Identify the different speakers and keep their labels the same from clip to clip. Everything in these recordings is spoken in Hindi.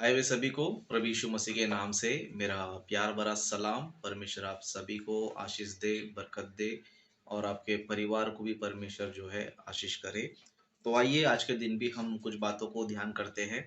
Speaker 1: आए हुए सभी को प्रभु यीशु मसीह के नाम से मेरा प्यार भरा सलाम। परमेश्वर आप सभी को आशीष दे, बरकत दे और आपके परिवार को भी परमेश्वर जो है आशीष करे। तो आइए आज के दिन भी हम कुछ बातों को ध्यान करते हैं।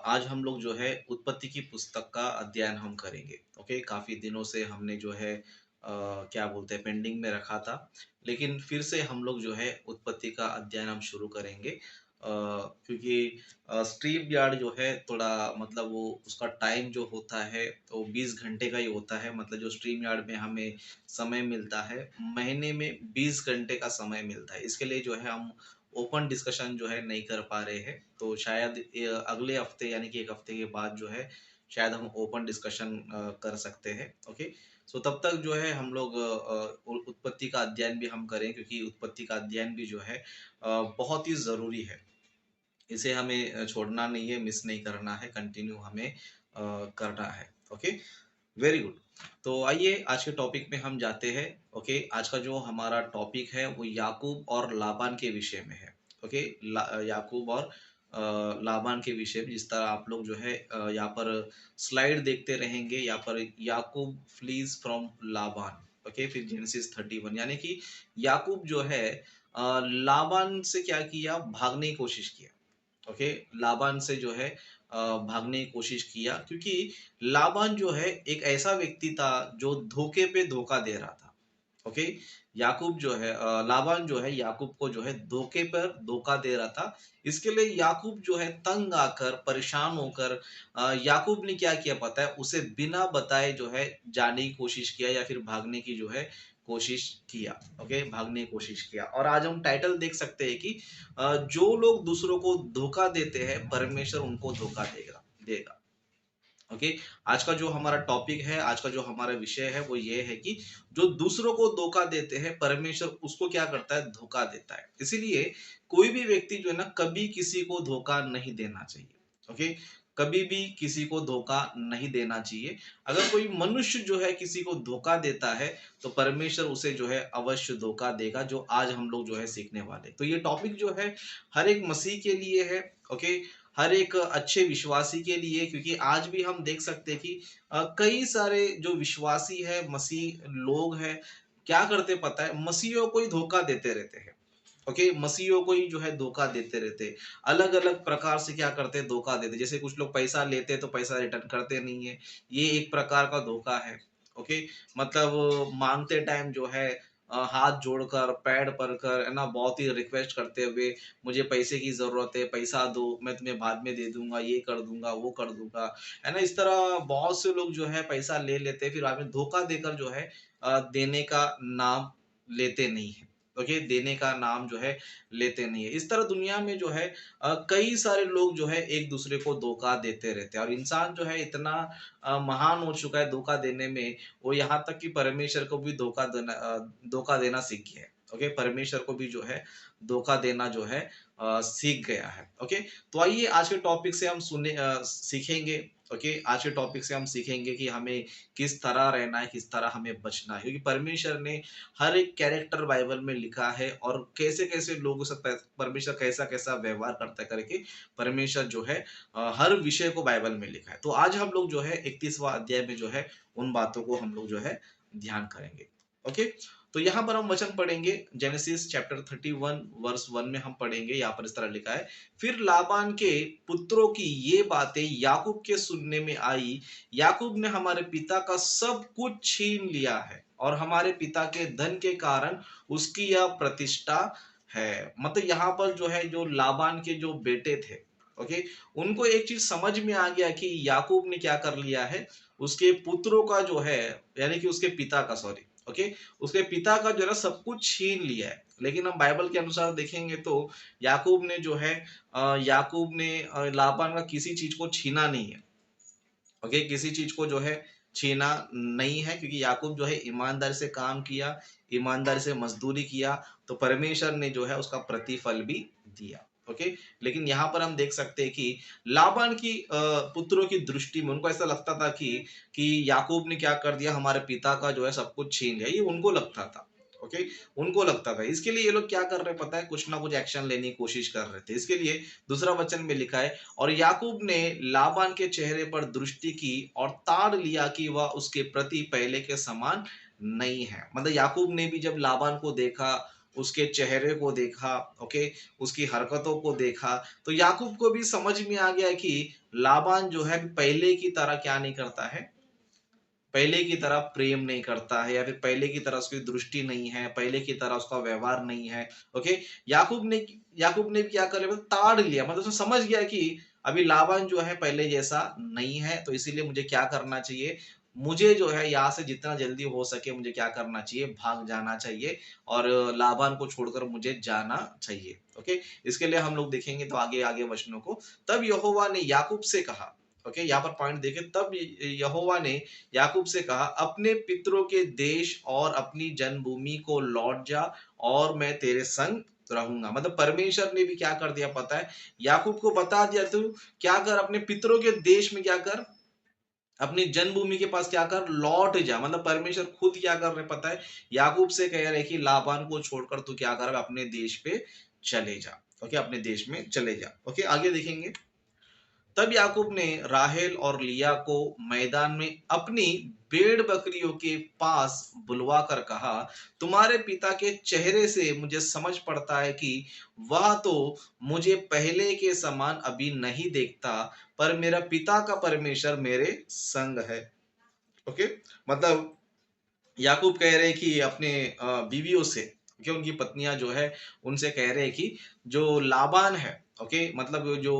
Speaker 1: आज हम लोग जो है उत्पत्ति की पुस्तक का अध्ययन हम करेंगे। ओके, काफ़ी दिनों से हमने जो है क्या बोलते हैं पेंडिंग में रखा था, लेकिन फिर से हम लोग जो है उत्पत्ति का अध्ययन हम शुरू करेंगे। क्योंकि स्ट्रीम यार्ड जो है थोड़ा मतलब वो उसका टाइम जो होता है तो 20 घंटे का ही होता है। मतलब जो स्ट्रीम यार्ड में हमें समय मिलता है, महीने में 20 घंटे का समय मिलता है। इसके लिए जो है हम ओपन डिस्कशन जो है नहीं कर पा रहे हैं। तो शायद अगले हफ्ते यानी कि 1 हफ्ते के बाद जो है शायद हम ओपन डिस्कशन कर सकते हैं। ओके, सो तब तक जो है हम लोग उत्पत्ति का अध्ययन भी हम करें, क्योंकि उत्पत्ति का अध्ययन भी जो है बहुत ही ज़रूरी है। इसे हमें छोड़ना नहीं है, मिस नहीं करना है, कंटिन्यू हमें करना है। Okay, very good. तो आइए आज के टॉपिक में हम जाते हैं। ओके, आज का जो हमारा टॉपिक है वो याकूब और लाबान के विषय में है। ओके, याकूब और लाबान के विषय में, जिस तरह आप लोग जो है यहाँ पर स्लाइड देखते रहेंगे, यहाँ पर याकूब फ्लीज फ्रॉम लाबान। ओके, फिर जेनेसिस 31 यानी कि याकूब जो है लाबान से क्या किया, भागने की कोशिश किया। ओके, लाबान से जो है भागने की कोशिश किया, क्योंकि लाबान जो है एक ऐसा व्यक्ति था जो धोखे पे धोखा दे रहा था। ओके, याकूब जो है लाबान जो है याकूब को जो है धोखे पर धोखा दे रहा था। इसके लिए याकूब जो है तंग आकर, परेशान होकर याकूब ने क्या किया पता है, उसे बिना बताए जो है जाने की कोशिश किया या फिर भागने की जो है कोशिश किया। ओके, भागने की कोशिश किया। और आज हम टाइटल देख सकते हैं कि जो लोग दूसरों को धोखा देते हैं परमेश्वर उनको धोखा देगा देगा। ओके, आज का जो हमारा टॉपिक है, आज का जो हमारा विषय है वो ये है कि जो दूसरों को धोखा देते हैं परमेश्वर उसको क्या करता है, धोखा देता है। इसीलिए कोई भी व्यक्ति जो है ना, कभी किसी को धोखा नहीं देना चाहिए। ओके, कभी भी किसी को धोखा नहीं देना चाहिए। अगर कोई मनुष्य जो है किसी को धोखा देता है तो परमेश्वर उसे जो है अवश्य धोखा देगा, जो आज हम लोग जो है सीखने वाले। तो ये टॉपिक जो है हर एक मसीह के लिए है। ओके, हर एक अच्छे विश्वासी के लिए, क्योंकि आज भी हम देख सकते हैं कि कई सारे जो विश्वासी है, मसीह लोग हैं, क्या करते पता है, मसीहियों को ही धोखा देते रहते हैं। ओके, मसीहियों को ही जो है धोखा देते रहते, अलग अलग प्रकार से क्या करते हैं, धोखा देते। जैसे कुछ लोग पैसा लेते हैं तो पैसा रिटर्न करते नहीं है, ये एक प्रकार का धोखा है। ओके, मतलब मांगते टाइम जो है हाथ जोड़कर, पैर पड़कर, है ना, बहुत ही रिक्वेस्ट करते हुए, मुझे पैसे की ज़रूरत है, पैसा दो, मैं तुम्हें बाद में दे दूँगा, ये कर दूँगा, वो कर दूँगा, है ना? इस तरह बहुत से लोग जो है पैसा ले लेते हैं, फिर बाद में धोखा देकर जो है देने का नाम लेते नहीं हैं। ओके, देने का नाम जो है लेते नहीं है। इस तरह दुनिया में जो है कई सारे लोग जो है एक-दूसरे को धोखा देते रहते हैं, और इंसान जो है इतना महान हो चुका है धोखा देने में, वो यहाँ तक कि परमेश्वर को भी धोखा देना सीख गया है। ओके, परमेश्वर को भी जो है धोखा देना जो है सीख गया है। ओके, तो आइए आज के टॉपिक से हम सीखेंगे। ओके, आज के टॉपिक से हम सीखेंगे कि हमें किस तरह रहना है, किस तरह हमें बचना है, क्योंकि परमेश्वर ने हर एक कैरेक्टर बाइबल में लिखा है, और कैसे-कैसे लोगों से परमेश्वर कैसा-कैसा व्यवहार करता है करके परमेश्वर जो है हर विषय को बाइबल में लिखा है। तो आज हम लोग जो है 31वां अध्याय में जो है उन बातों को हम लोग जो है ध्यान करेंगे। ओके, तो यहाँ पर हम वचन पढ़ेंगे, जेनेसिस चैप्टर 31 वर्स 1 में हम पढ़ेंगे। यहाँ पर इस तरह लिखा है, फिर लाबान के पुत्रों की ये बातें याकूब के सुनने में आई, याकूब ने हमारे पिता का सब कुछ छीन लिया है और हमारे पिता के धन के कारण उसकी यह प्रतिष्ठा है। मतलब यहाँ पर जो है, जो लाबान के जो बेटे थे, ओके, उनको एक चीज समझ में आ गया कि याकूब ने क्या कर लिया है, उसके पुत्रों का जो है, यानी कि उसके पिता का, सॉरी, ओके, उसके पिता का जो है सब कुछ छीन लिया है। लेकिन हम बाइबल के अनुसार देखेंगे तो याकूब ने जो है याकूब ने लाबान का किसी चीज को छीना नहीं है। ओके, किसी चीज को जो है छीना नहीं है, क्योंकि याकूब जो है ईमानदारी से काम किया, ईमानदारी से मजदूरी किया, तो परमेश्वर ने जो है उसका प्रतिफल भी दिया। ओके, लेकिन यहाँ पर हम देख सकते हैं कि लाबान की पुत्रों की दृष्टि में उनको ऐसा लगता था कि याकूब ने क्या कर दिया, हमारे पिता का जो है सब कुछ छीन लिया, ये उनको लगता था। ओके, उनको लगता था। इसके लिए ये लोग क्या कर रहे पता है, कुछ ना कुछ एक्शन लेने की कोशिश कर रहे थे। इसके लिए दूसरा वचन में लिखा है, और याकूब ने लाबान के चेहरे पर दृष्टि की और ताड़ लिया कि वह उसके प्रति पहले के समान नहीं है। मतलब याकूब ने भी जब लाबान को देखा, उसके चेहरे को देखा, ओके, उसकी हरकतों को देखा, तो याकूब को भी समझ में आ गया कि लाबान जो है पहले की तरह क्या नहीं करता है, पहले की तरह प्रेम नहीं करता है, या फिर पहले की तरह उसकी दृष्टि नहीं है, पहले की तरह उसका व्यवहार नहीं है। ओके, याकूब ने भी क्या कर लिया, ताड़ लिया, मतलब उसने समझ गया कि अभी लाबान जो है पहले जैसा नहीं है, तो इसीलिए मुझे क्या करना चाहिए, मुझे जो है यहाँ से जितना जल्दी हो सके मुझे क्या करना चाहिए, भाग जाना चाहिए, और लाबान को छोड़कर मुझे जाना चाहिए। ओके, इसके लिए हम लोग देखेंगे तो आगे आगे वचनों को। तब यहोवा ने याकूब से कहा, ओके, यहाँ पर पॉइंट देखें, तब यहोवा ने याकूब से कहा, अपने पितरों के देश और अपनी जन्मभूमि को लौट जा, और मैं तेरे संग रहूंगा। मतलब परमेश्वर ने भी क्या कर दिया पता है, याकूब को बता दिया, तू क्या कर, अपने पितरों के देश में क्या कर, अपनी जन्मभूमि के पास क्या कर, लौट जा। मतलब परमेश्वर खुद क्या कर रहे पता है, याकूब से कह रहे कि लाबान को छोड़कर तू क्या कर, अपने देश पे चले जा। ओके, अपने देश में चले जा। ओके, आगे देखेंगे। तब याकूब ने राहेल और लिया को मैदान में अपनी भेड़ बकरियों के पास बुलवा कर कहा, तुम्हारे पिता के चेहरे से मुझे समझ पड़ता है कि वह तो मुझे पहले के समान अभी नहीं देखता, पर मेरा पिता का परमेश्वर मेरे संग है। ओके, मतलब याकूब कह रहे हैं कि अपने बीवियों से, कि उनकी पत्नियां जो है उनसे कह रहे हैं कि जो लाबान है, ओके, मतलब जो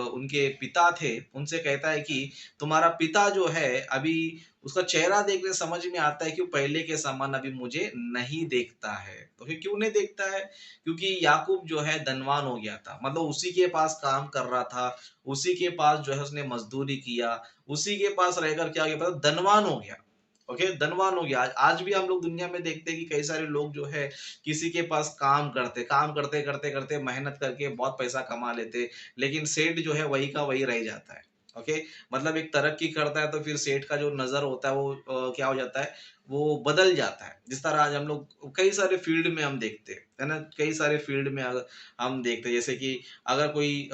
Speaker 1: उनके पिता थे उनसे कहता है कि तुम्हारा पिता जो है अभी, उसका चेहरा देखने से समझ में आता है कि वो पहले के समान अभी मुझे नहीं देखता है। तो फिर क्यों नहीं देखता है, क्योंकि याकूब जो है धनवान हो गया था, मतलब उसी के पास काम कर रहा था, उसी के पास जो है उसने मजदूरी किया, उसी के पास रहकर क्या हो गया पता, धनवान हो गया। ओके, धनवान हो गया। आज भी हम लोग दुनिया में देखते हैं कि कई सारे लोग जो है किसी के पास काम करते करते करते मेहनत करके बहुत पैसा कमा लेते, लेकिन सेठ जो है वही का वही रह जाता है। ओके, मतलब एक तरक्की करता है तो फिर सेठ का जो नजर होता है वो क्या हो जाता है, वो बदल जाता है। जिस तरह आज हम लोग कई सारे फील्ड में हम देखते हैं, है ना, कई सारे फील्ड में अगर हम देखते हैं, जैसे कि अगर कोई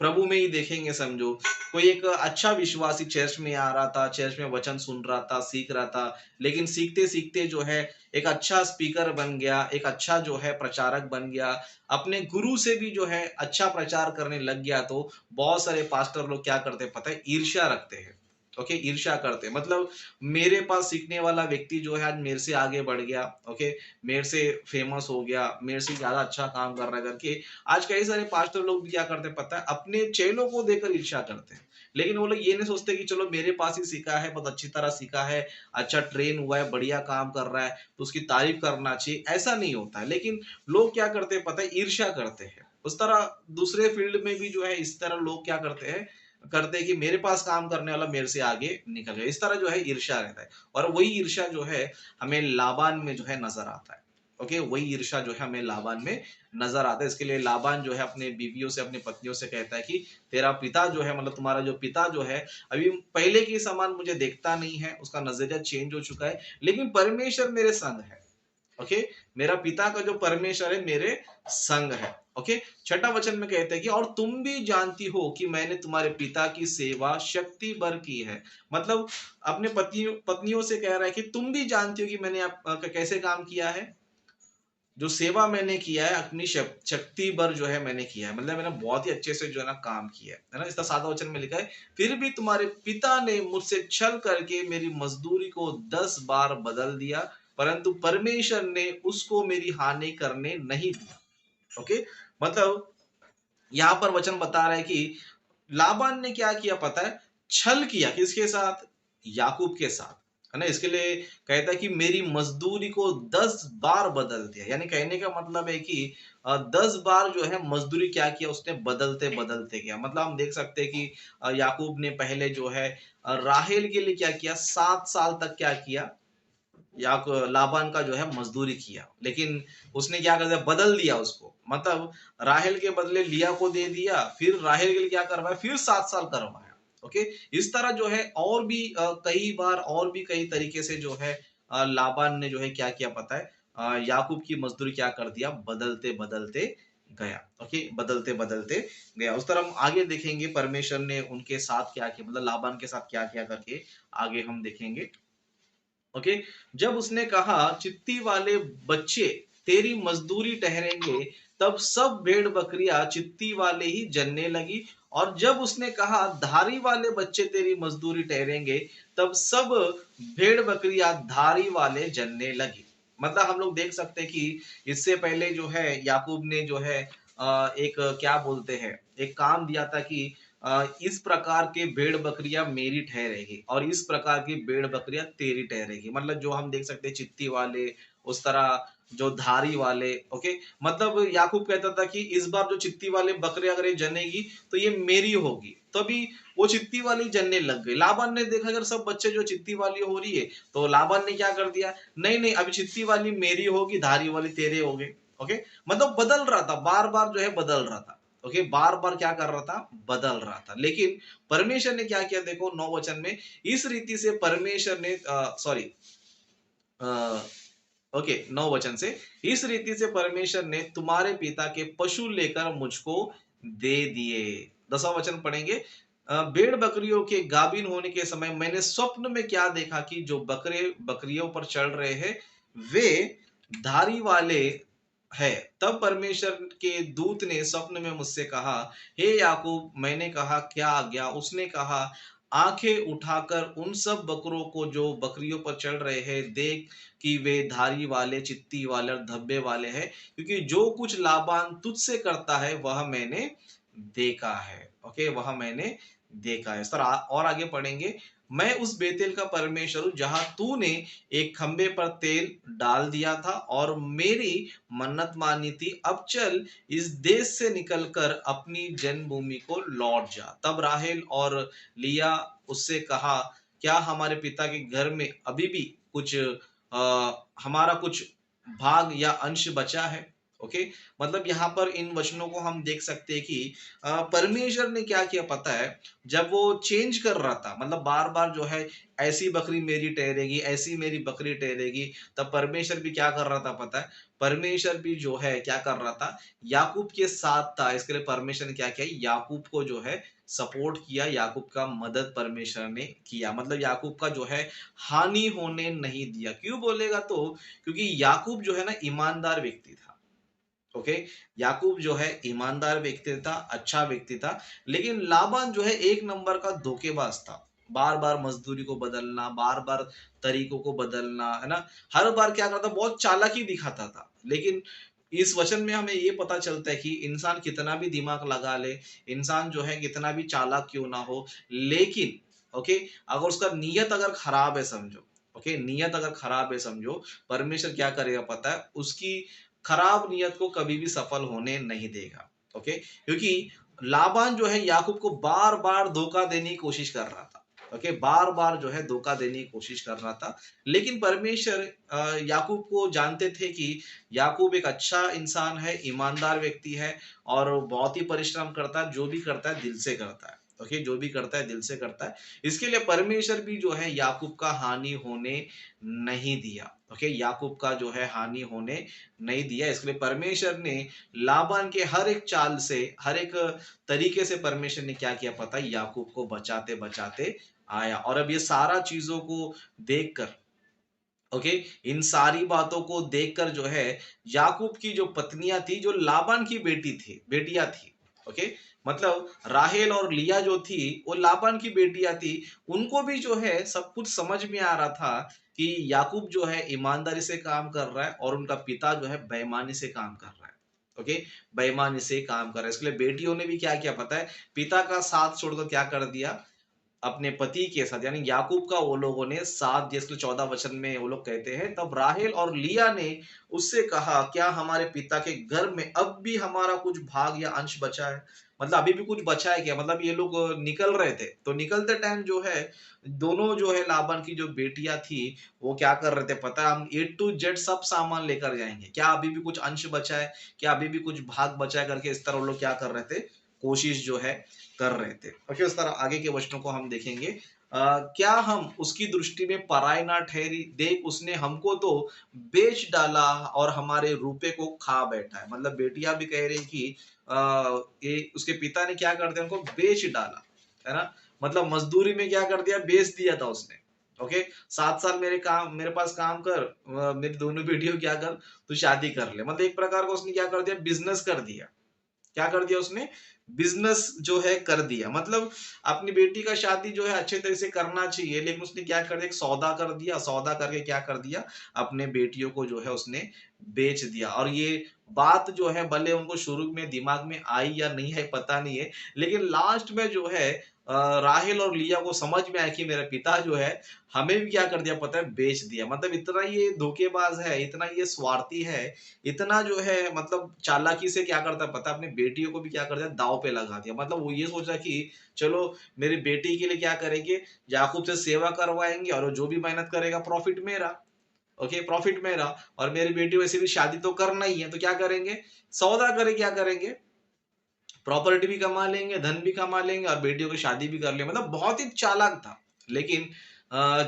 Speaker 1: प्रभु में ही देखेंगे, समझो कोई एक अच्छा विश्वासी चर्च में आ रहा था, चर्च में वचन सुन रहा था, सीख रहा था, लेकिन सीखते सीखते जो है एक अच्छा स्पीकर बन गया, एक अच्छा जो है प्रचारक बन गया, अपने गुरु से भी जो है अच्छा प्रचार करने लग गया, तो बहुत सारे पास्टर लोग क्या करते हैं पता है, ईर्ष्या रखते हैं। ओके, ईर्ष्या करते हैं, मतलब मेरे पास सीखने वाला व्यक्ति जो है आज मेरे से आगे बढ़ गया, ओके, मेरे से फेमस हो गया, मेरे से ज्यादा अच्छा काम कर रहा है करके आज कई सारे पास्टर लोग भी क्या करते हैं पता है, अपने चेलों को देकर ईर्ष्या करते हैं। लेकिन वो लोग ये नहीं सोचते कि चलो मेरे पास ही सीखा है, बहुत अच्छी तरह सीखा है, अच्छा ट्रेन हुआ है, बढ़िया काम कर रहा है, तो उसकी तारीफ करना चाहिए। ऐसा नहीं होता है, लेकिन लोग क्या करते हैं पता है, ईर्ष्या करते हैं। उस तरह दूसरे फील्ड में भी जो है इस तरह लोग क्या करते हैं कि मेरे पास काम करने वाला मेरे से आगे निकल गया, इस तरह जो है ईर्ष्या रहता है। और वही ईर्ष्या जो है हमें लाबान में जो है नजर आता है। ओके, वही ईर्ष्या जो है हमें लाबान में नजर आता है। इसके लिए लाबान जो है अपने बीवियों से, अपनी पत्नियों से कहता है कि तेरा पिता जो है, मतलब तुम्हारा जो पिता जो है अभी पहले के समान मुझे देखता नहीं है, उसका नजरिया चेंज हो चुका है, लेकिन परमेश्वर मेरे संग है। ओके, मेरा पिता का जो परमेश्वर है मेरे संग है। ओके, छठा वचन में कहते हैं कि और तुम भी जानती हो कि मैंने तुम्हारे पिता की सेवा शक्ति भर की है। मतलब अपने पतियों पत्नियों से कह रहा है कि तुम भी जानती हो कि मैंने आप कैसे काम किया है, जो सेवा मैंने किया है अपनी शक्ति भर जो है मैंने किया है, मतलब मैंने बहुत ही अच्छे से जो है ना काम किया है ना। इसका सादा वचन में लिखा है, फिर भी तुम्हारे पिता ने मुझसे छल करके मेरी मजदूरी को 10 बार बदल दिया, परंतु परमेश्वर ने उसको मेरी हानि करने नहीं दिया। ओके, मतलब यहाँ पर वचन बता रहा है कि लाबान ने क्या किया पता है, छल किया, किसके साथ, याकूब के साथ, है ना। इसके लिए कहता है कि मेरी मजदूरी को 10 बार बदल दिया, यानी कहने का मतलब है कि 10 बार जो है मजदूरी क्या किया उसने, बदलते बदलते गया। मतलब हम देख सकते हैं कि याकूब ने पहले जो है राहेल के लिए क्या किया, 7 साल तक क्या किया, या लाबान का जो है मजदूरी किया, लेकिन उसने क्या कर दिया, बदल दिया उसको। मतलब राहेल के बदले लिया को दे दिया, फिर राहेल के लिए क्या करवाया, फिर 7 साल करवाया। ओके, इस तरह जो है और भी कई बार और भी कई तरीके से जो है लाबान ने जो है क्या किया पता है, याकूब की मजदूरी क्या कर दिया, बदलते बदलते गया। ओके, बदलते बदलते गया। उस तरह हम आगे देखेंगे परमेश्वर ने उनके साथ क्या किया, मतलब लाबान के साथ क्या किया करके आगे हम देखेंगे। ओके, जब उसने कहा चित्ती वाले बच्चे तेरी मजदूरी ठहरेंगे, तब सब भेड़ बकरियां चित्ती वाले ही जनने लगी। और जब उसने कहा धारी वाले बच्चे तेरी मजदूरी ठहरेंगे, तब सब भेड़ बकरियां धारी वाले जनने लगी। मतलब हम लोग देख सकते हैं कि इससे पहले जो है याकूब ने जो है एक क्या बोलते हैं, एक काम दिया था कि इस प्रकार के भेड़ बकरियां मेरी ठहरेगी और इस प्रकार की भेड़ बकरियां तेरी ठहरेगी। मतलब जो हम देख सकते हैं चित्ती वाले, उस तरह जो धारी वाले। ओके, मतलब याकूब कहता था कि इस बार जो चित्ती वाले बकरे अगर ये जनेगी तो ये मेरी होगी। तभी वो चित्ती वाली जनने लग गई। लाबान ने देखा अगर सब बच्चे जो चित्ती वाली हो रही है, तो लाबान ने क्या कर दिया, नहीं नहीं अभी चित्ती वाली मेरी होगी, धारी वाली तेरे हो गए। ओके, मतलब बदल रहा था, बार बार जो है बदल रहा था। ओके, बार बार क्या कर रहा था, बदल रहा था। लेकिन परमेश्वर ने क्या किया, देखो 9 वचन में, इस रीति से परमेश्वर ने सॉरी ओके 9 वचन से, इस रीति से परमेश्वर ने तुम्हारे पिता के पशु लेकर मुझको दे दिए। 10वां वचन पढ़ेंगे। भेड़ बकरियों के गाभिन होने के समय मैंने स्वप्न में क्या देखा कि जो बकरे बकरियों पर चढ़ रहे हैं वे धारी वाले है। तब परमेश्वर के दूत ने स्वप्न में मुझसे कहा, हे याकूब। मैंने कहा क्या आज्ञा। उसने कहा, आंखें उठाकर उन सब बकरों को जो बकरियों पर चढ़ रहे हैं देख कि वे धारी वाले, चित्ती वाले और धब्बे वाले हैं, क्योंकि जो कुछ लाबान तुझसे करता है वह मैंने देखा है। ओके, वह मैंने देखा है। सर और आगे पढ़ेंगे। मैं उस बेतेल का परमेश्वर हूं जहां तूने एक खंबे पर तेल डाल दिया था और मेरी मन्नत मानी थी। अब चल इस देश से निकलकर अपनी जन्मभूमि को लौट जा। तब राहेल और लिया उससे कहा, क्या हमारे पिता के घर में अभी भी कुछ हमारा कुछ भाग या अंश बचा है। ओके, मतलब यहाँ पर इन वचनों को हम देख सकते हैं कि परमेश्वर ने क्या किया पता है, जब वो चेंज कर रहा था, मतलब बार बार जो है ऐसी बकरी मेरी ठहरेगी, ऐसी मेरी बकरी ठहरेगी, तब परमेश्वर भी क्या कर रहा था पता है, परमेश्वर भी जो है क्या कर रहा था, याकूब के साथ था। इसके लिए परमेश्वर ने क्या किया, याकूब को जो है सपोर्ट किया, याकूब का मदद परमेश्वर ने किया। मतलब याकूब का जो है हानि होने नहीं दिया। क्यों बोलेगा तो, क्योंकि याकूब जो है ना ईमानदार व्यक्ति था। ओके, याकूब जो है ईमानदार व्यक्ति था, अच्छा व्यक्ति था। लेकिन लाबान जो है एक नंबर का धोखेबाज था। बार बार मजदूरी को बदलना, बार बार तरीकों को बदलना, है ना, हर बार क्या करता, बहुत चालाकी दिखाता था। लेकिन इस वचन में हमें ये पता चलता है कि इंसान कितना भी दिमाग लगा ले, इंसान जो है कितना भी चालाक क्यों ना हो, लेकिन ओके, अगर उसका नीयत अगर खराब है समझो, ओके, नीयत अगर खराब है समझो, परमेश्वर क्या करेगा पता है, उसकी खराब नियत को कभी भी सफल होने नहीं देगा। ओके, क्योंकि लाबान जो है याकूब को बार बार धोखा देने की कोशिश कर रहा था। ओके, बार बार जो है धोखा देने की कोशिश कर रहा था। लेकिन परमेश्वर याकूब को जानते थे कि याकूब एक अच्छा इंसान है, ईमानदार व्यक्ति है और बहुत ही परिश्रम करता है, जो भी करता है दिल से करता है। ओके, जो भी करता है दिल से करता है। इसके लिए परमेश्वर भी जो है याकूब का हानि होने नहीं दिया। ओके, याकूब का जो है हानि होने नहीं दिया। इसके लिए परमेश्वर ने लाबान के हर एक चाल से, हर एक तरीके से परमेश्वर ने क्या किया पता है, याकूब को बचाते बचाते आया। और अब ये सारा चीजों को देखकर, ओके, इन सारी बातों को देखकर जो है याकूब की जो पत्नियां थी, जो लाबान की बेटियां थी। ओके, मतलब राहेल और लिया जो थी वो लाबान की बेटियां थी। उनको भी जो है सब कुछ समझ में आ रहा था कि याकूब जो है ईमानदारी से काम कर रहा है और उनका पिता जो है बेईमानी से काम कर रहा है। ओके, बेईमानी से काम कर रहा है। इसके लिए बेटियों ने भी क्या किया पता है, पिता का साथ छोड़कर क्या कर दिया, अपने पति के साथ, यानी याकूब का वो लोगों ने साथ दिया। इसलिए 14 वचन में वो लोग कहते हैं, तब राहेल और लिया ने उससे कहा, क्या हमारे पिता के घर में अब भी हमारा कुछ भाग या अंश बचा है। मतलब अभी भी कुछ बचा है क्या, मतलब ये लोग निकल रहे थे, तो निकलते टाइम जो है दोनों जो है लाबान की जो बेटियां थी वो क्या कर रहे थे पता है, हम A to Z सब सामान लेकर जाएंगे, क्या अभी भी कुछ अंश बचा है, क्या अभी भी कुछ भाग बचा है करके इस तरह वो लोग क्या कर रहे थे, कोशिश जो है कर रहे थे। ओके, उस तरह आगे के वचनों को हम देखेंगे। क्या हम उसकी दृष्टि में पराई ना ठहरी? देख उसने हमको तो बेच डाला और हमारे रुपए को खा बैठा है। मतलब बेटियाँ भी कह रही कि ये उसके पिता ने क्या कर दिया उनको बेच डाला, है ना? मतलब मज़दूरी में क्या कर दिया बेच दिया था उसने। ओके 7 साल मेरे पास काम कर मेरी दोनों बेटियों को क्या कर तू शादी कर ले। मतलब एक प्रकार का उसने क्या कर दिया बिज़नेस कर दिया। क्या कर दिया उसने? बिज़नेस जो है कर दिया। मतलब अपनी बेटी का शादी जो है अच्छे तरह से करना चाहिए, लेकिन उसने क्या कर दिया एक सौदा कर दिया, सौदा करके क्या कर दिया, अपने बेटियों को जो है उसने बेच दिया। और ये बात जो है भले उनको शुरू में दिमाग में आई या नहीं आई पता नहीं है, लेकिन लास्ट में जो है राहेल और लिया को समझ में आया कि मेरा पिता जो है हमें भी क्या कर दिया पता है बेच दिया। मतलब इतना ये धोखेबाज है, इतना ये स्वार्थी है, इतना जो है मतलब चालाकी से क्या करता है पता है अपनी बेटियों को भी क्या कर दिया दांव पे लगा दिया। मतलब वो ये सोचा कि चलो मेरी बेटी के लिए क्या करेंगे याकूब से सेवा करवाएंगे और वो जो भी मेहनत करेगा प्रॉफिट मेरा। ओके प्रॉफिट मेरा और मेरी बेटी वैसे भी शादी तो करना ही है तो क्या करेंगे सौदा करे क्या करेंगे प्रॉपर्टी भी कमा लेंगे, धन भी कमा लेंगे और बेटियों की शादी भी कर लेंगे। मतलब बहुत ही चालाक था। लेकिन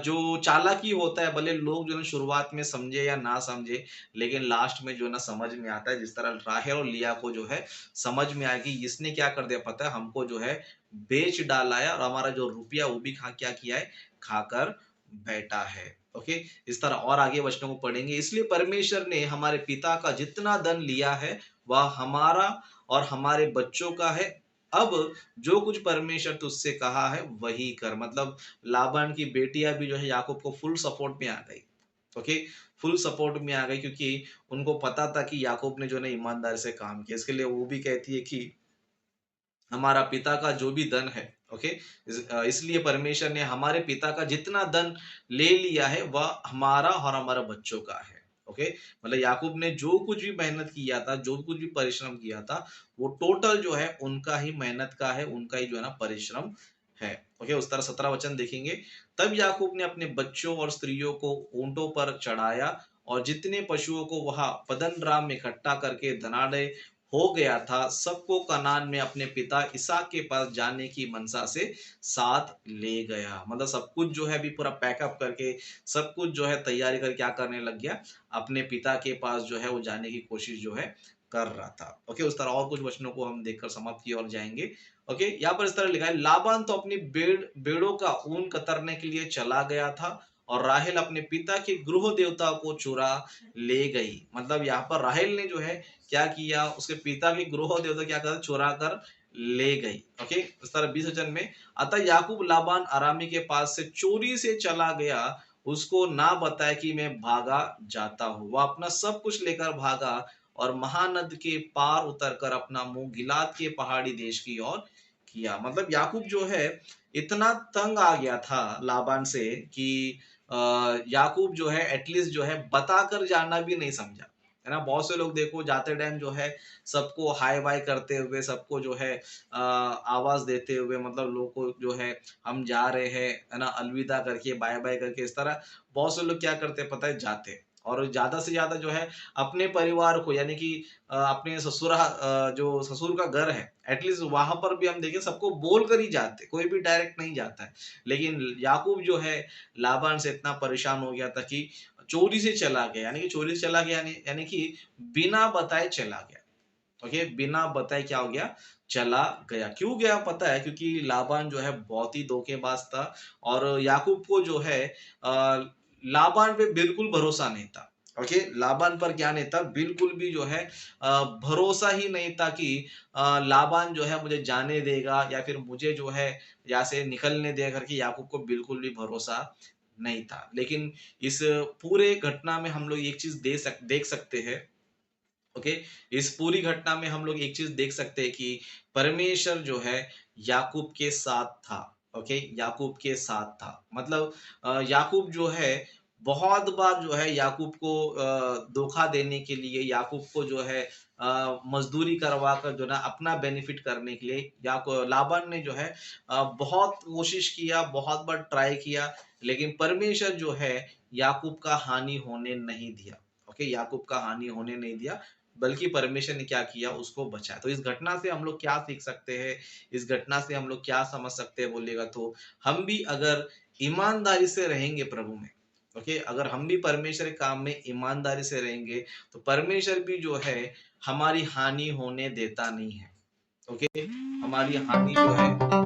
Speaker 1: जो चालाकी होता है भले लोग जो है ना शुरुआत में समझे या ना समझे, लेकिन लास्ट में जो है ना समझ में आता है जिस तरह राहेल और लिया को जो है समझ में आया कि इसने क्या कर दिया पता है हमको जो है बेच डाला है और हमारा जो रुपया वो भी खा क्या किया है खाकर बैठा है। ओके इस तरह और आगे वचनों को पढ़ेंगे। इसलिए परमेश्वर ने हमारे पिता का जितना धन लिया है वह हमारा और हमारे बच्चों का है। अब जो कुछ परमेश्वर तुझसे कहा है वही कर। मतलब लाबान की बेटियां भी जो है याकूब को फुल सपोर्ट में आ गई। ओके फुल सपोर्ट में आ गई क्योंकि उनको पता था कि याकूब ने जो है ना ईमानदारी से काम किया। इसके लिए वो भी कहती है कि हमारा पिता का जो भी धन है ओके इसलिए परमेश्वर ने हमारे पिता का जितना धन ले लिया है वह हमारा और हमारा बच्चों का है। ओके मतलब याकूब ने जो कुछ भी मेहनत किया था जो कुछ भी परिश्रम किया था वो टोटल जो है उनका ही मेहनत का है उनका ही जो है ना परिश्रम है। ओके उस तरह 17 वचन देखेंगे। तब याकूब ने अपने बच्चों और स्त्रियों को ऊंटों पर चढ़ाया और जितने पशुओं को वहां पदन राम में इकट्ठा करके धनाढ्य हो गया था सबको कनान में अपने पिता इसहाक के पास जाने की मनसा से साथ ले गया। मतलब सब कुछ जो है अभी पूरा पैकअप करके सब कुछ जो है तैयारी करके क्या करने लग गया अपने पिता के पास जो है वो जाने की कोशिश जो है कर रहा था। ओके उस तरह और कुछ वचनों को हम देखकर समाप्त की ओर जाएंगे। ओके यहाँ पर इस तरह लिखा है लाबान तो अपनी बेड़ों का ऊन कतरने के लिए चला गया था और राहेल अपने पिता के गृह देवता को चुरा ले गई। मतलब यहाँ पर राहेल ने जो है क्या किया उसके पिता के गृह देवता क्या कर चुरा कर ले गई। ओके इस तरह 20 वचन में अतः याकूब लाबान अरामी के पास से चोरी से चला गया उसको ना बताया कि मैं भागा जाता हूँ। वह अपना सब कुछ लेकर भागा और महानद के पार उतरकर अपना मुंह गिलाद के पहाड़ी देश की ओर किया। मतलब याकूब जो है इतना तंग आ गया था लाबान से कि याकूब जो है एटलीस्ट जो है बताकर जाना भी नहीं समझा। है ना बहुत से लोग देखो जाते टाइम जो है सबको हाय बाय करते हुए सबको जो है आवाज देते हुए मतलब लोग को जो है हम जा रहे हैं है ना अलविदा करके बाय बाय करके इस तरह बहुत से लोग क्या करते हैं पता है जाते हैं। और ज्यादा से ज्यादा जो है अपने परिवार को यानी कि अपने जो ससुर का घर है एटलीस्ट वहां पर भी हम देखें सबको बोल कर ही जाते कोई भी डायरेक्ट नहीं जाता है। लेकिन याकूब जो है लाबान से इतना परेशान हो गया था कि चोरी से चला गया यानी कि चोरी से चला गया यानी कि बिना बताए चला गया। ओके बिना बताए क्या हो गया चला गया। क्यों गया पता है क्योंकि लाबान जो है बहुत ही धोखेबाज था और याकूब को जो है लाबान पे बिल्कुल भरोसा नहीं था। ओके लाबान पर क्या नहीं था बिल्कुल भी जो है भरोसा ही नहीं था कि लाबान जो है मुझे जाने देगा या फिर मुझे जो है यहाँ से निकलने देगा करके याकूब को बिल्कुल भी भरोसा नहीं था। लेकिन इस पूरे घटना में हम लोग एक चीज देख सकते हैं। ओके इस पूरी घटना में हम लोग एक चीज देख सकते हैं कि परमेश्वर जो है याकूब के साथ था। ओके याकूब के साथ था मतलब याकूब जो है बहुत बार जो है याकूब को धोखा देने के लिए याकूब को जो है मजदूरी करवा कर जो ना अपना बेनिफिट करने के लिए लाबान ने जो है बहुत कोशिश किया बहुत बार ट्राई किया। लेकिन परमेश्वर जो है याकूब का हानि होने नहीं दिया। ओके याकूब का हानि होने नहीं दिया। बल्कि परमेश्वर ने क्या किया, उसको बचाया। तो इस घटना से हम लोग क्या सीख सकते हैं, इस घटना से हम लोग क्या समझ सकते हैं बोलिएगा तो, हम भी अगर ईमानदारी से रहेंगे प्रभु में, ओके, अगर हम भी परमेश्वर के काम में ईमानदारी से रहेंगे, तो परमेश्वर भी जो है हमारी हानि होने देता नहीं है। ओके, हमारी हानि जो है,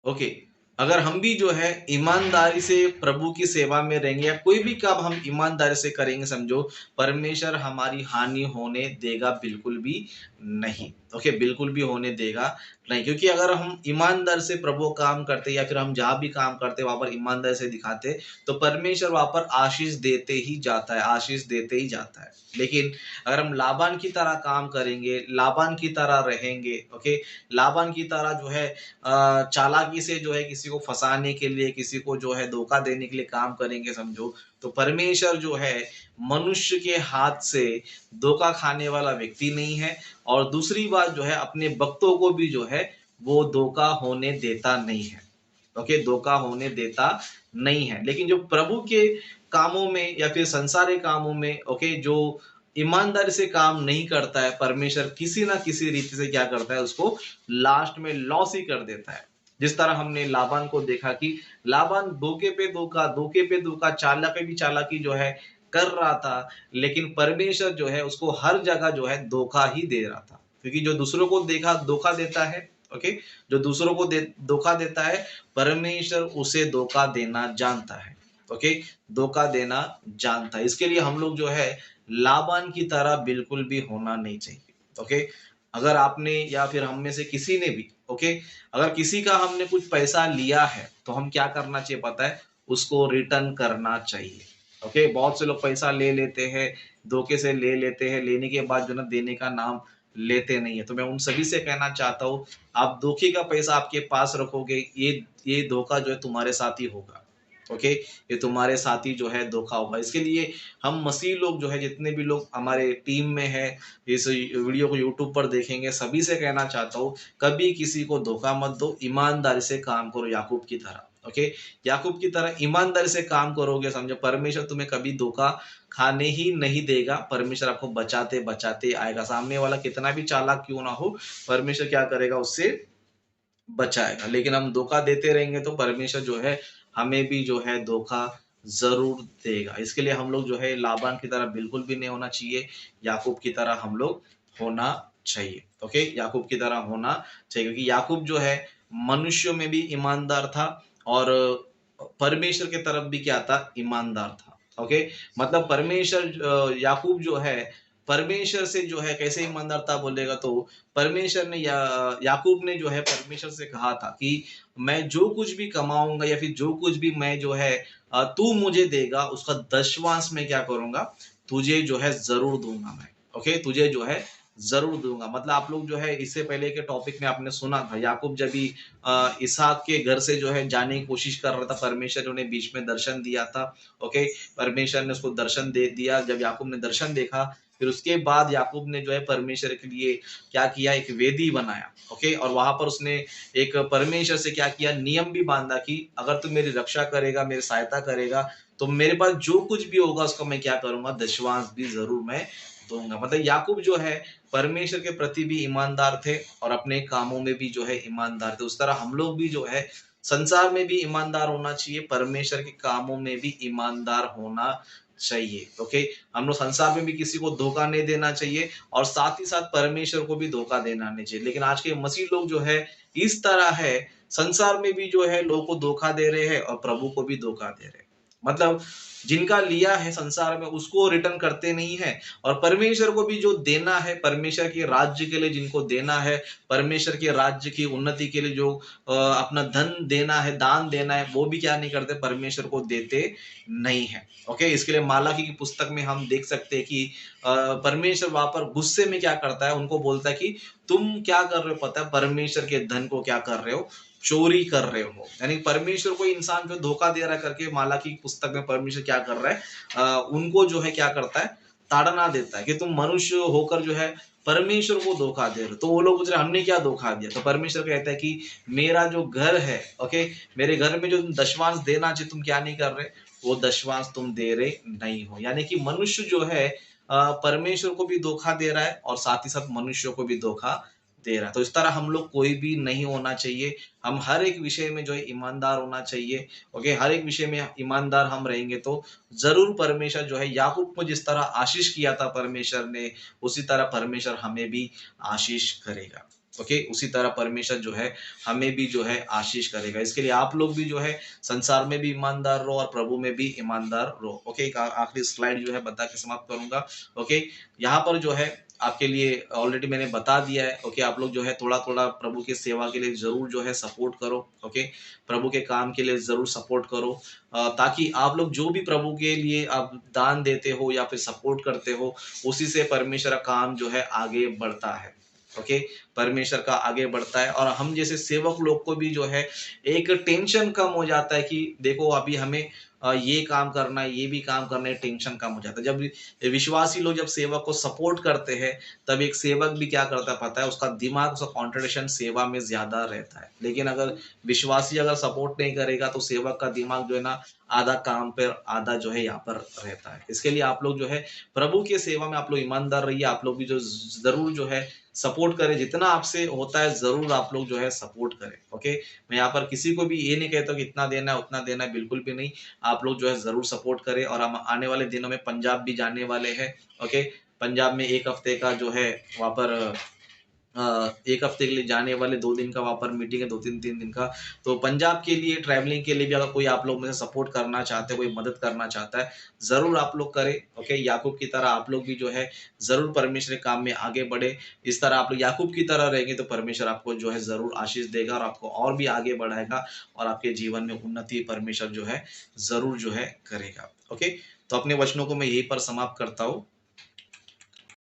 Speaker 1: ओके, अगर हम भी जो है ईमानदारी से प्रभु की सेवा में रहेंगे, या कोई भी काम हम ईमानदारी से करेंगे, समझो परमेश्वर हमारी हानि होने देगा बिल्कुल भी नहीं। ओके, बिल्कुल भी होने देगा नहीं, क्योंकि अगर हम ईमानदार से प्रभु काम करते, या फिर हम जहां भी काम करते वहां पर ईमानदारी से दिखाते, तो परमेश्वर वहां पर आशीष देते ही जाता है, आशीष देते ही जाता है। लेकिन अगर हम लाबान की तरह काम करेंगे, लाबान की तरह रहेंगे, ओके, लाबान की तरह जो है चालाकी से जो है किसी को फंसाने के लिए, किसी को जो है धोखा देने के लिए काम करेंगे, समझो, तो परमेश्वर जो है मनुष्य के हाथ से धोखा खाने वाला व्यक्ति नहीं है। और दूसरी बात जो है, अपने भक्तों को भी जो है वो धोखा होने देता नहीं है। ओके, धोखा होने देता नहीं है। लेकिन जो प्रभु के कामों में या फिर संसारिक कामों में, ओके, जो ईमानदारी से काम नहीं करता है, परमेश्वर किसी ना किसी रीति से क्या करता है, उसको लास्ट में लॉस ही कर देता है। जिस तरह हमने लाबान को देखा कि लाबान धोखे पे धोखा, धोखे पे धोखा, चालाकी पे भी चालाकी जो है कर रहा था, लेकिन परमेश्वर जो है उसको हर जगह जो है धोखा ही दे रहा था। क्योंकि जो दूसरों को देखा धोखा देता है, ओके, जो दूसरों को धोखा देता है, परमेश्वर उसे धोखा देना जानता है। ओके, धोखा देना जानता है। इसके लिए हम लोग जो है लाबान की तरह बिल्कुल भी होना नहीं चाहिए। ओके, अगर आपने या फिर हम में से किसी ने भी, ओके, अगर किसी का हमने कुछ पैसा लिया है, तो हम क्या करना चाहिए पता है, उसको रिटर्न करना चाहिए। ओके, बहुत से लोग पैसा ले लेते हैं, धोखे से ले लेते हैं, लेने के बाद जो ना देने का नाम लेते नहीं है। तो मैं उन सभी से कहना चाहता हूँ, आप धोखे का पैसा आपके पास रखोगे, ये धोखा जो है तुम्हारे साथ ही होगा। ओके, ये तुम्हारे साथ ही जो है धोखा होगा। इसके लिए हम मसीह लोग जो है, जितने भी लोग हमारे टीम में है, इस वीडियो को यूट्यूब पर देखेंगे, सभी से कहना चाहता हूँ, कभी किसी को धोखा मत दो, ईमानदारी से काम करो याकूब की तरह। ओके, याकूब की तरह ईमानदारी से काम करोगे, समझो, परमेश्वर तुम्हें कभी धोखा खाने ही नहीं देगा। परमेश्वर आपको बचाते बचाते आएगा। सामने वाला कितना भी चालाक क्यों ना हो, परमेश्वर क्या करेगा, उससे बचाएगा। लेकिन हम धोखा देते रहेंगे तो परमेश्वर जो है हमें भी जो है धोखा जरूर देगा। इसके लिए हम लोग जो है लाबान की तरह बिल्कुल भी नहीं होना चाहिए, याकूब की तरह हम लोग होना चाहिए। ओके, याकूब की तरह होना चाहिए, क्योंकि याकूब जो है मनुष्यों में भी ईमानदार था, और परमेश्वर की तरफ भी क्या था, ईमानदार था। ओके, मतलब परमेश्वर, याकूब जो है परमेश्वर से जो है कैसे ईमानदार था बोलेगा तो, परमेश्वर ने याकूब ने जो है परमेश्वर से कहा था कि मैं जो कुछ भी कमाऊंगा, या फिर जो कुछ भी मैं जो है तू मुझे देगा, उसका दशवांश मैं क्या करूंगा, तुझे जो है जरूर दूंगा मैं। ओके, तुझे जो है जरूर दूंगा। मतलब आप लोग जो है इससे पहले के टॉपिक में आपने सुना था, याकूब जब भी इसहाक के घर से जो है जाने की कोशिश कर रहा था, परमेश्वर ने बीच में दर्शन दिया था। ओके, परमेश्वर ने उसको दर्शन दे दिया। जब याकूब ने दर्शन देखा, फिर उसके बाद याकूब ने जो है परमेश्वर के लिए क्या किया, एक वेदी बनाया। ओके, और वहां पर उसने एक परमेश्वर से क्या किया, नियम भी बांधा कि अगर तू मेरी रक्षा करेगा, मेरी सहायता करेगा, तो मेरे पास जो कुछ भी होगा उसको मैं क्या करूंगा, दशवांश भी जरूर मैं दूंगा। मतलब याकूब जो है परमेश्वर के प्रति भी ईमानदार थे, और अपने कामों में भी जो है ईमानदार थे। उस तरह हम लोग भी जो है संसार में भी ईमानदार होना चाहिए, परमेश्वर के कामों में भी ईमानदार होना चाहिए। ओके, हम लोग संसार में भी किसी को धोखा नहीं देना चाहिए, और साथ ही साथ परमेश्वर को भी धोखा देना नहीं चाहिए। लेकिन आज के मसीह लोग जो है इस तरह है, संसार में भी जो है लोगों को धोखा दे रहे हैं, और प्रभु को भी धोखा दे रहे हैं। मतलब जिनका लिया है संसार में उसको रिटर्न करते नहीं है, और परमेश्वर को भी जो देना है, परमेश्वर के राज्य के लिए जिनको देना है, परमेश्वर के राज्य की उन्नति के लिए जो अपना धन देना है, दान देना है, वो भी क्या नहीं करते, परमेश्वर को देते नहीं है। ओके, इसके लिए मालाकी की पुस्तक में हम देख सकते हैं कि परमेश्वर वहां पर गुस्से में क्या करता है, उनको बोलता है कि तुम क्या कर रहे हो, पता है, परमेश्वर के धन को क्या कर रहे हो, चोरी कर रहे हो। यानी परमेश्वर को इंसान जो धोखा दे रहा है करके, मालाकी की पुस्तक में परमेश्वर क्या कर रहा है, उनको जो है क्या करता है, ताड़ना देता है कि तुम मनुष्य होकर जो है परमेश्वर को धोखा दे रहे हो। तो वो लोग पूछ रहे हमने क्या धोखा दिया, तो परमेश्वर कहता है कि मेरा जो घर है, ओके, मेरे घर में जो दशवांश देना चाहिए तुम क्या नहीं कर रहे, वो दशवांश तुम दे रहे नहीं हो। यानी कि मनुष्य जो है परमेश्वर को भी धोखा दे रहा है और साथ ही साथ मनुष्यों को भी धोखा दे रहा है। तो इस तरह हम लोग कोई भी नहीं होना चाहिए। हम हर एक विषय में जो है ईमानदार होना चाहिए। ओके, हर एक विषय में ईमानदार हम रहेंगे तो ज़रूर परमेश्वर जो है याकूब को जिस तरह आशीष किया था परमेश्वर ने, उसी तरह परमेश्वर हमें भी आशीष करेगा। ओके, उसी तरह परमेश्वर जो है हमें भी जो है आशीष करेगा। इसके लिए आप लोग भी जो है संसार में भी ईमानदार रहो और प्रभु में भी ईमानदार रहो। ओके, एक आखिरी स्लाइड जो है बता के समाप्त करूँगा। ओके, यहाँ पर जो है आपके लिए ऑलरेडी मैंने बता दिया है। ओके, आप लोग जो है थोड़ा-थोड़ा प्रभु की सेवा के लिए ज़रूर जो है सपोर्ट करो। ओके, प्रभु के काम के लिए ज़रूर सपोर्ट करो ताकि आप लोग जो भी प्रभु के लिए आप दान देते हो या फिर सपोर्ट करते हो, उसी से परमेश्वर का काम जो है आगे बढ़ता है। ओके, परमेश्वर का आगे बढ़ता है और हम जैसे सेवक लोग को भी जो है एक टेंशन कम हो जाता है कि देखो अभी हमें ये काम करना है, ये भी काम करना है, टेंशन कम हो जाता है। जब विश्वासी लोग जब सेवक को सपोर्ट करते हैं, तब एक सेवक भी क्या करता है पता है, उसका दिमाग, उसका कंसंट्रेशन सेवा में ज़्यादा रहता है। लेकिन अगर विश्वासी अगर सपोर्ट नहीं करेगा, तो सेवक का दिमाग जो है ना, आधा काम पर, आधा जो है यहाँ पर रहता है। इसके लिए आप लोग जो है प्रभु की सेवा में आप लोग ईमानदार रहिए। आप लोग भी जो ज़रूर जो है सपोर्ट करें, जितना आपसे होता है ज़रूर आप लोग जो है सपोर्ट करें। ओके, मैं यहाँ पर किसी को भी ये नहीं कहता कि इतना देना है, उतना देना है, बिल्कुल भी नहीं। आप लोग जो है ज़रूर सपोर्ट करें और हम आने वाले दिनों में पंजाब भी जाने वाले हैं। ओके, पंजाब में 1 हफ्ते का जो है वहाँ पर 1 हफ्ते के लिए जाने वाले, 2 दिन का वहाँ पर मीटिंग है, 2-3 दिन का। तो पंजाब के लिए ट्रैवलिंग के लिए भी अगर कोई आप लोग में से सपोर्ट करना चाहते हैं, कोई मदद करना चाहता है, ज़रूर आप लोग करें। ओके, याकूब की तरह आप लोग भी जो है ज़रूर परमेश्वर के काम में आगे बढ़े। इस तरह आप लोग याकूब की तरह रहेंगे तो परमेश्वर आपको जो है ज़रूर आशीष देगा और आपको और भी आगे बढ़ाएगा और आपके जीवन में उन्नति परमेश्वर जो है ज़रूर जो है करेगा। ओके, तो अपने वचनों को मैं यहीं पर समाप्त करता हूँ।